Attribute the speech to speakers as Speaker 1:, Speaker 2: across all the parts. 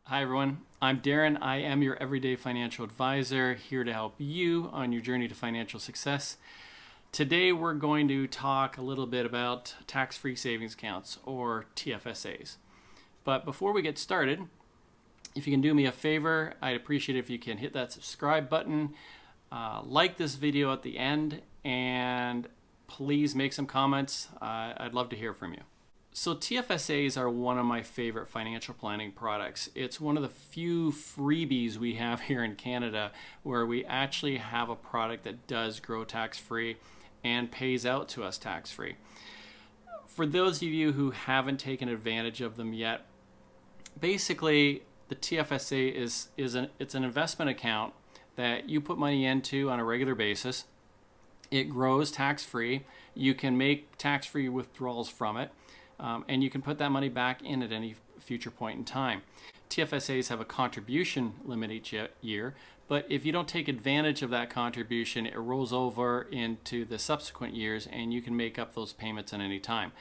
Speaker 1: Hi everyone, I'm Darren. I am your everyday financial advisor here to help you on your journey to financial success. Today we're going to talk a little bit about tax-free savings accounts or TFSAs. But before we get started, if you can do me a favor, I'd appreciate it if you can hit that subscribe button, like this video at the end, and please make some comments. I'd love to hear from you. So TFSAs are one of my favorite financial planning products. It's one of the few freebies we have here in Canada where we actually have a product that does grow tax-free and pays out to us tax-free. For those of you who haven't taken advantage of them yet, basically the TFSA it's an investment account that you put money into on a regular basis. It grows tax-free. You can make tax-free withdrawals from it. And you can put that money back in at any future point in time. TFSAs have a contribution limit each year, but if you don't take advantage of that contribution, it rolls over into the subsequent years and you can make up those payments at any time.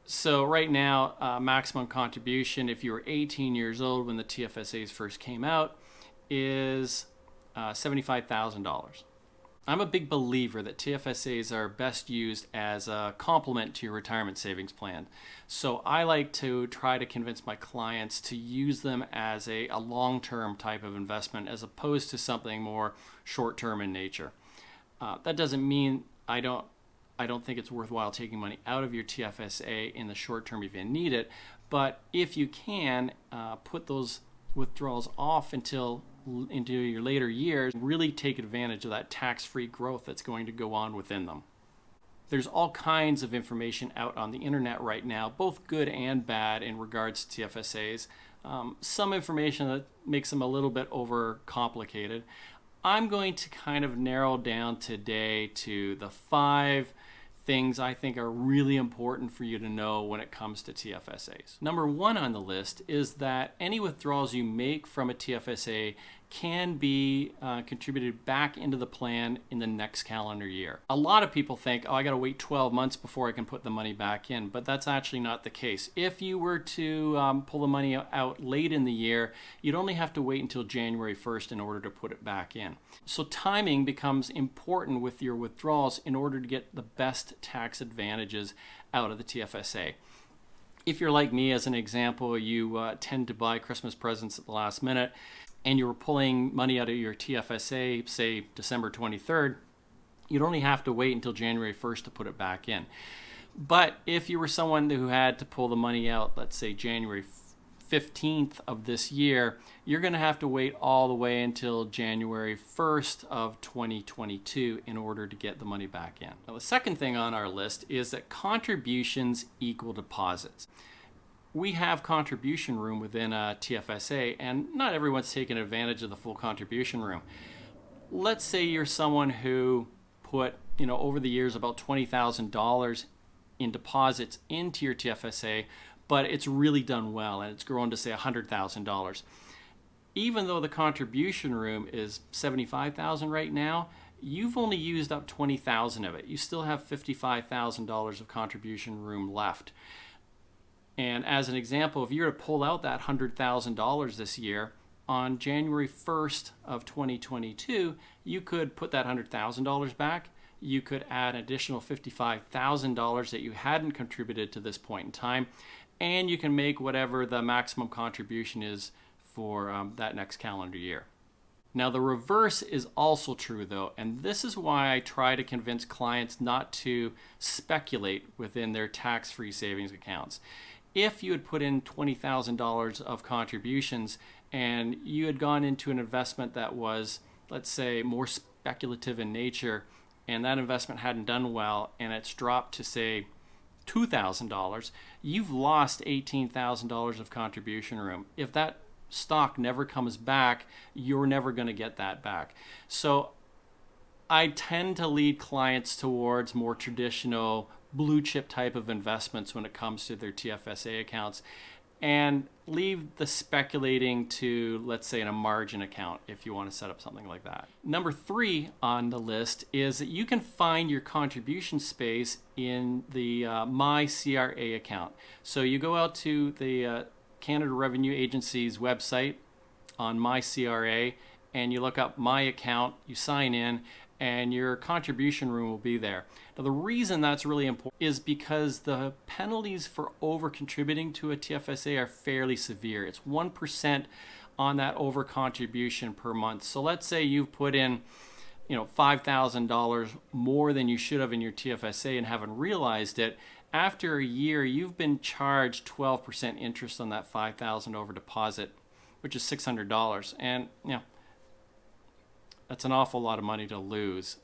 Speaker 1: So right now, maximum contribution, if you were 18 years old when the TFSAs first came out, is $75,000. I'm a big believer that TFSAs are best used as a complement to your retirement savings plan. So I like to try to convince my clients to use them as a long-term type of investment as opposed to something more short-term in nature. That doesn't mean I don't think it's worthwhile taking money out of your TFSA in the short term if you need it, but if you can, put those withdrawals off into your later years, really take advantage of that tax-free growth that's going to go on within them. There's all kinds of information out on the internet right now, both good and bad in regards to TFSAs. Some information that makes them a little bit overcomplicated. I'm going to kind of narrow down today to the 5 things I think are really important for you to know when it comes to TFSAs. Number 1 on the list is that any withdrawals you make from a TFSA can be contributed back into the plan in the next calendar year. A lot of people think, oh, I got to wait 12 months before I can put the money back in, but that's actually not the case. If you were to pull the money out late in the year, you'd only have to wait until January 1st in order to put it back in. So timing becomes important with your withdrawals in order to get the best tax advantages out of the TFSA. If you're like me, as an example, you tend to buy Christmas presents at the last minute, and you were pulling money out of your TFSA, say December 23rd, you'd only have to wait until January 1st to put it back in. But if you were someone who had to pull the money out, let's say January 15th of this year, you're going to have to wait all the way until January 1st of 2022 in order to get the money back in. Now, the second thing on our list is that contributions equal deposits. We have contribution room within a TFSA, and not everyone's taken advantage of the full contribution room. Let's say you're someone who put, over the years about $20,000 in deposits into your TFSA, but it's really done well and it's grown to say $100,000. Even though the contribution room is $75,000 right now, you've only used up $20,000 of it. You still have $55,000 of contribution room left. And as an example, if you were to pull out that $100,000 this year, on January 1st of 2022, you could put that $100,000 back. You could add an additional $55,000 that you hadn't contributed to this point in time, and you can make whatever the maximum contribution is for that next calendar year. Now, the reverse is also true, though, and this is why I try to convince clients not to speculate within their tax-free savings accounts. If you had put in $20,000 of contributions and you had gone into an investment that was, let's say, more speculative in nature, and that investment hadn't done well and it's dropped to, say, $2,000, you've lost $18,000 of contribution room. If that stock never comes back, you're never going to get that back. So I tend to lead clients towards more traditional blue chip type of investments when it comes to their TFSA accounts, and leave the speculating to, let's say, in a margin account if you want to set up something like that. Number 3 on the list is that you can find your contribution space in the My CRA account. So you go out to the Canada Revenue Agency's website on My CRA, and you look up My Account, you sign in, and your contribution room will be there. Now, the reason that's really important is because the penalties for over contributing to a TFSA are fairly severe. It's 1% on that over contribution per month. So let's say you've put in $5,000 more than you should have in your TFSA and haven't realized it. After a year, you've been charged 12% interest on that $5,000 over deposit, which is $600. And that's an awful lot of money to lose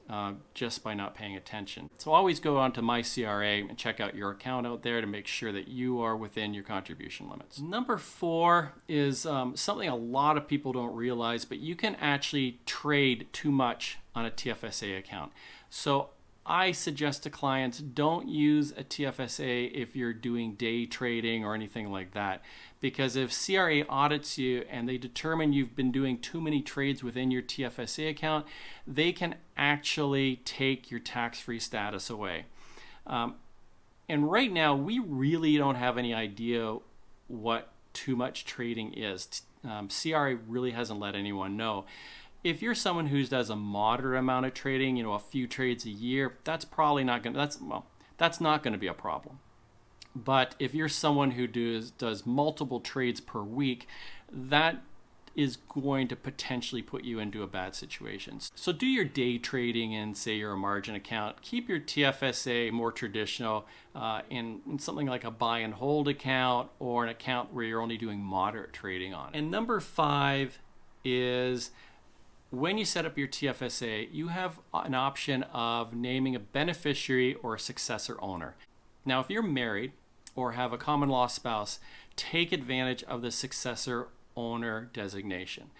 Speaker 1: just by not paying attention. So always go on to My CRA and check out your account out there to make sure that you are within your contribution limits. Number 4 is something a lot of people don't realize, but you can actually trade too much on a TFSA account. So I suggest to clients, don't use a TFSA if you're doing day trading or anything like that. Because if CRA audits you and they determine you've been doing too many trades within your TFSA account, they can actually take your tax-free status away. And right now, we really don't have any idea what too much trading is. CRA really hasn't let anyone know. If you're someone who does a moderate amount of trading, a few trades a year, that's probably not going to, that's not going to be a problem. But if you're someone who does multiple trades per week, that is going to potentially put you into a bad situation. So do your day trading in, say, your margin account. Keep your TFSA more traditional in something like a buy and hold account or an account where you're only doing moderate trading on. And number 5 is, when you set up your TFSA, you have an option of naming a beneficiary or a successor owner. Now, if you're married or have a common law spouse, take advantage of the successor owner designation.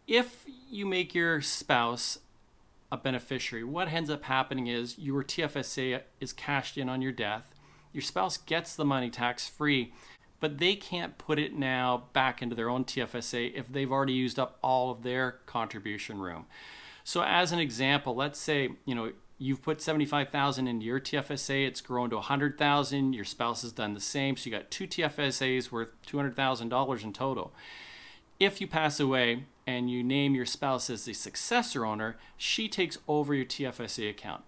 Speaker 1: If you make your spouse a beneficiary, what ends up happening is your TFSA is cashed in on your death. Your spouse gets the money tax-free, but they can't put it now back into their own TFSA if they've already used up all of their contribution room. So as an example, let's say, you've put $75,000 into your TFSA, it's grown to $100,000, your spouse has done the same, so you got 2 TFSAs worth $200,000 in total. If you pass away and you name your spouse as the successor owner, she takes over your TFSA account.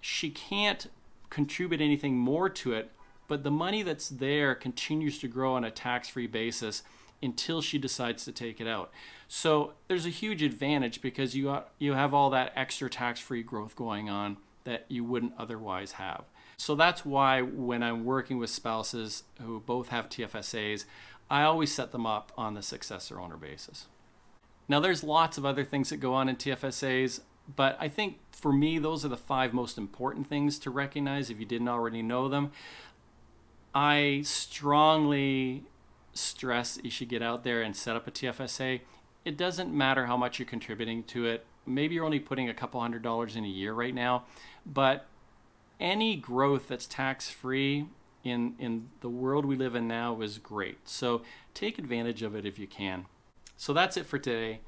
Speaker 1: She can't contribute anything more to it, but the money that's there continues to grow on a tax-free basis until she decides to take it out. So there's a huge advantage because you have all that extra tax-free growth going on that you wouldn't otherwise have. So that's why when I'm working with spouses who both have TFSAs, I always set them up on the successor owner basis. Now there's lots of other things that go on in TFSAs, but I think for me, those are the 5 most important things to recognize if you didn't already know them. I strongly stress that you should get out there and set up a TFSA. It doesn't matter how much you're contributing to it. Maybe you're only putting a couple $100s in a year right now, but any growth that's tax-free in the world we live in now is great. So take advantage of it if you can. So that's it for today.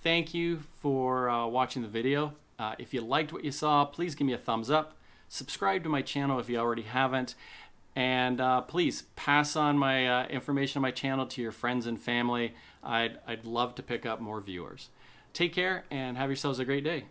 Speaker 1: Thank you for watching the video. If you liked what you saw, please give me a thumbs up. Subscribe to my channel if you already haven't. And please pass on my information on my channel to your friends and family. I'd love to pick up more viewers. Take care and have yourselves a great day.